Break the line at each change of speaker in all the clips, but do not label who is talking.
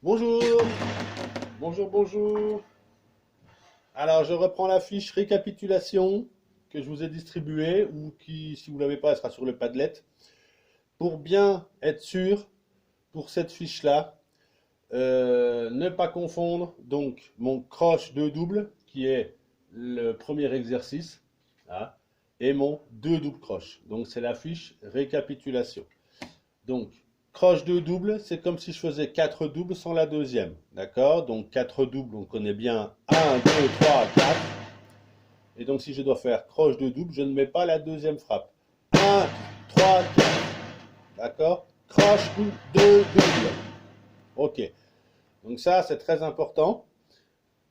Bonjour, bonjour. Alors, je reprends la fiche récapitulation que je vous ai distribuée ou qui, si vous ne l'avez pas, elle sera sur le Padlet. Pour bien être sûr, pour cette fiche-là, ne pas confondre donc mon croche 2 doubles, qui est le premier exercice, hein, et mon 2 doubles croches. Donc, c'est la fiche récapitulation. Donc, croche 2 doubles, c'est comme si je faisais 4 doubles sans la deuxième. D'accord? Donc 4 doubles, on connaît bien 1, 2, 3, 4. Et donc si je dois faire croche 2 doubles, je ne mets pas la deuxième frappe. 1, 3, 4. D'accord? Croche 2 doubles. Ok. Donc ça, c'est très important.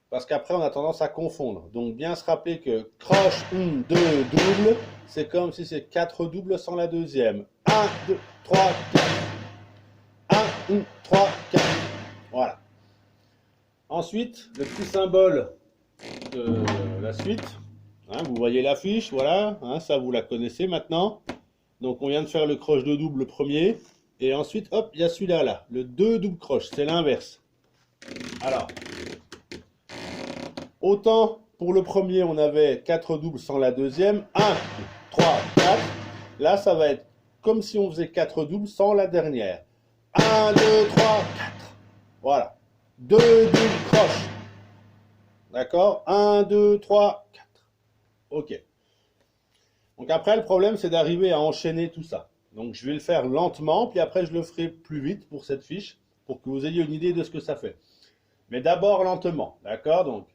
Parce qu'après, on a tendance à confondre. Donc bien se rappeler que croche 1, 2 doubles, c'est comme si c'est 4 doubles sans la deuxième. 1, 2, 3, 4. 1, 3, 4. Voilà. Ensuite, le petit symbole de la suite. Hein, vous voyez la fiche, voilà. Hein, ça, vous la connaissez maintenant. Donc, on vient de faire le croche de double premier. Et ensuite, hop, il y a celui-là, là. Le 2 double croche. C'est l'inverse. Alors, autant pour le premier, on avait 4 doubles sans la deuxième. 1, 2, 3, 4. Là, ça va être comme si on faisait 4 doubles sans la dernière. 1, 2, 3, 4. Voilà. 2 doubles croches. D'accord? 1, 2, 3, 4. Ok. Donc après, le problème, c'est d'arriver à enchaîner tout ça. Donc je vais le faire lentement, puis après, je le ferai plus vite pour cette fiche, pour que vous ayez une idée de ce que ça fait. Mais d'abord lentement. D'accord? Donc.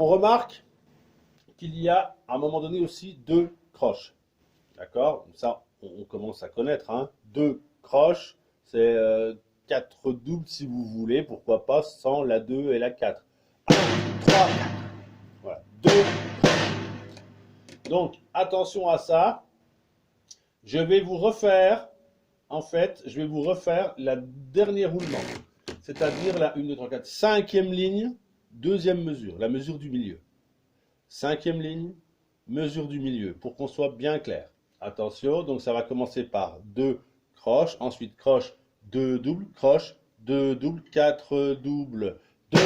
On remarque qu'il y a à un moment donné aussi deux croches. D'accord? Ça, on commence à connaître. Hein. Deux croches, c'est 4 doubles si vous voulez. Pourquoi pas sans la 2 et la 4. 1, 3, 4. Voilà. Deux croches. Donc, attention à ça. Je vais vous refaire, en fait, je vais vous refaire la dernier roulement. C'est-à-dire la 1, 2, 3, 4. Cinquième ligne, deuxième mesure, la mesure du milieu. Cinquième ligne, mesure du milieu, pour qu'on soit bien clair. Attention, donc ça va commencer par 2 croches, ensuite croche 2 doubles, croche 2 doubles, 4 doubles, 2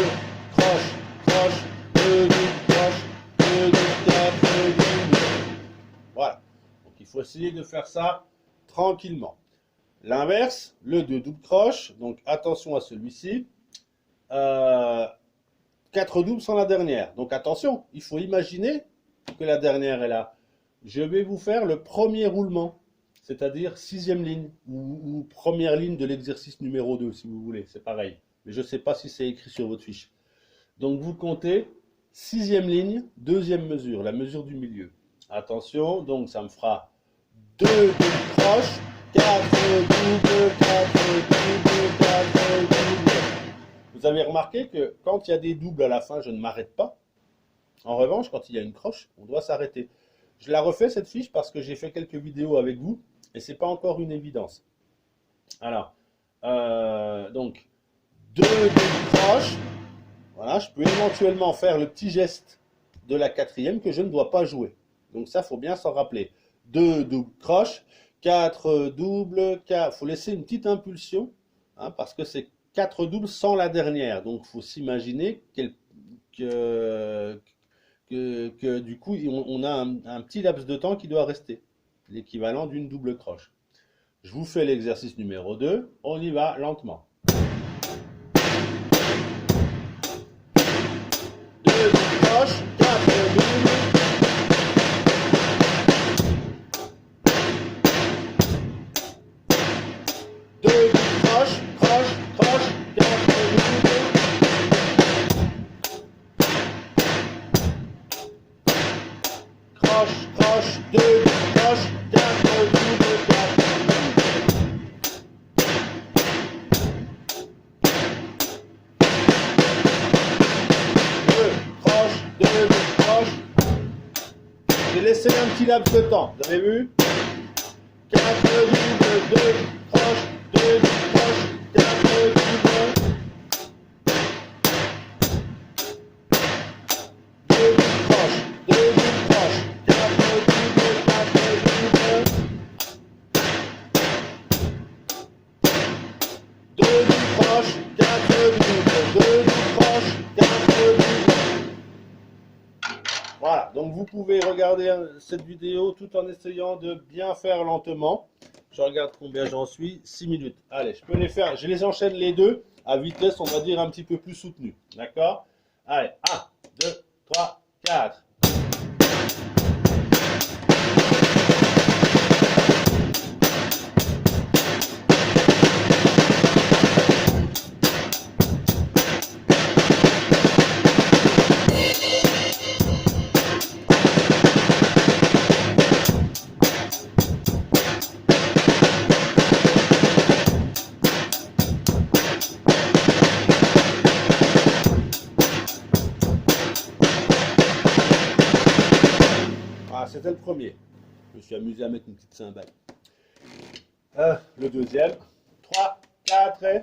croche, croche, 2 doubles, croche, 2 doubles, 4 doubles. Voilà. Donc il faut essayer de faire ça tranquillement. L'inverse, le 2 doubles croche, donc attention à celui-ci. 4 doubles sans la dernière. Donc attention, il faut imaginer que la dernière est là. Je vais vous faire le premier roulement, c'est-à-dire sixième ligne ou première ligne de l'exercice numéro 2 si vous voulez, c'est pareil. Mais je ne sais pas si c'est écrit sur votre fiche. Donc vous comptez sixième ligne, deuxième mesure, la mesure du milieu. Attention, donc ça me fera 2 doubles croches, 4 doubles, 4 doubles, 4 doubles. Vous avez remarqué que quand il y a des doubles à la fin, je ne m'arrête pas. En revanche, quand il y a une croche, on doit s'arrêter. Je la refais cette fiche parce que j'ai fait quelques vidéos avec vous et ce n'est pas encore une évidence. Alors, donc, 2 doubles croches. Voilà, je peux éventuellement faire le petit geste de la quatrième que je ne dois pas jouer. Donc ça, il faut bien s'en rappeler. 2 doubles croches, 4 doubles, 4. Il faut laisser une petite impulsion hein, parce que c'est 4 doubles sans la dernière. Donc il faut s'imaginer que du coup, on a un petit laps de temps qui doit rester. L'équivalent d'une double croche. Je vous fais l'exercice numéro 2. On y va lentement. croche, 4 doubles. 2 doubles croche, croche, croche, 4 doubles. Croche, croche, 2 doubles croche, 4 doubles, 4 doubles. 2 croche, 2 doubles croche. J'ai laissé un petit laps de temps, vous avez vu? 4 doubles, 2 croche, 2 doubles croche, 4 doubles. 2 doubles croche, 2 doubles croche, 4 doubles, 4 doubles. 2 doubles croche, 4 doubles, 2 doubles croche, 4 doubles. Voilà, donc vous pouvez regarder cette vidéo tout en essayant de bien faire lentement. Je regarde combien j'en suis, 6 minutes. Allez, je peux les faire, je les enchaîne les deux à vitesse, on va dire, un petit peu plus soutenue. D'accord? Allez, 1, 2, 3, 4. Ah, c'était le premier. Je me suis amusé à mettre une petite cymbale. Le deuxième. 3, 4 et...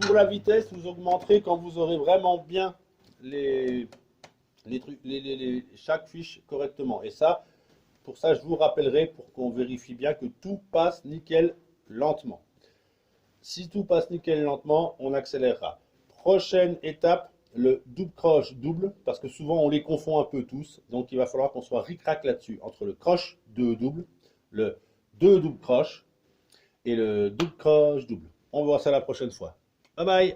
Pour la vitesse, vous augmenterez quand vous aurez vraiment bien chaque fiche correctement. Et ça, pour ça, je vous rappellerai pour qu'on vérifie bien que tout passe nickel lentement. Si tout passe nickel lentement, on accélérera. Prochaine étape, le double croche double, parce que souvent on les confond un peu tous. Donc il va falloir qu'on soit ric-rac là-dessus, entre le croche 2 double, le 2 double croche et le double croche double. On verra ça la prochaine fois. Bye bye!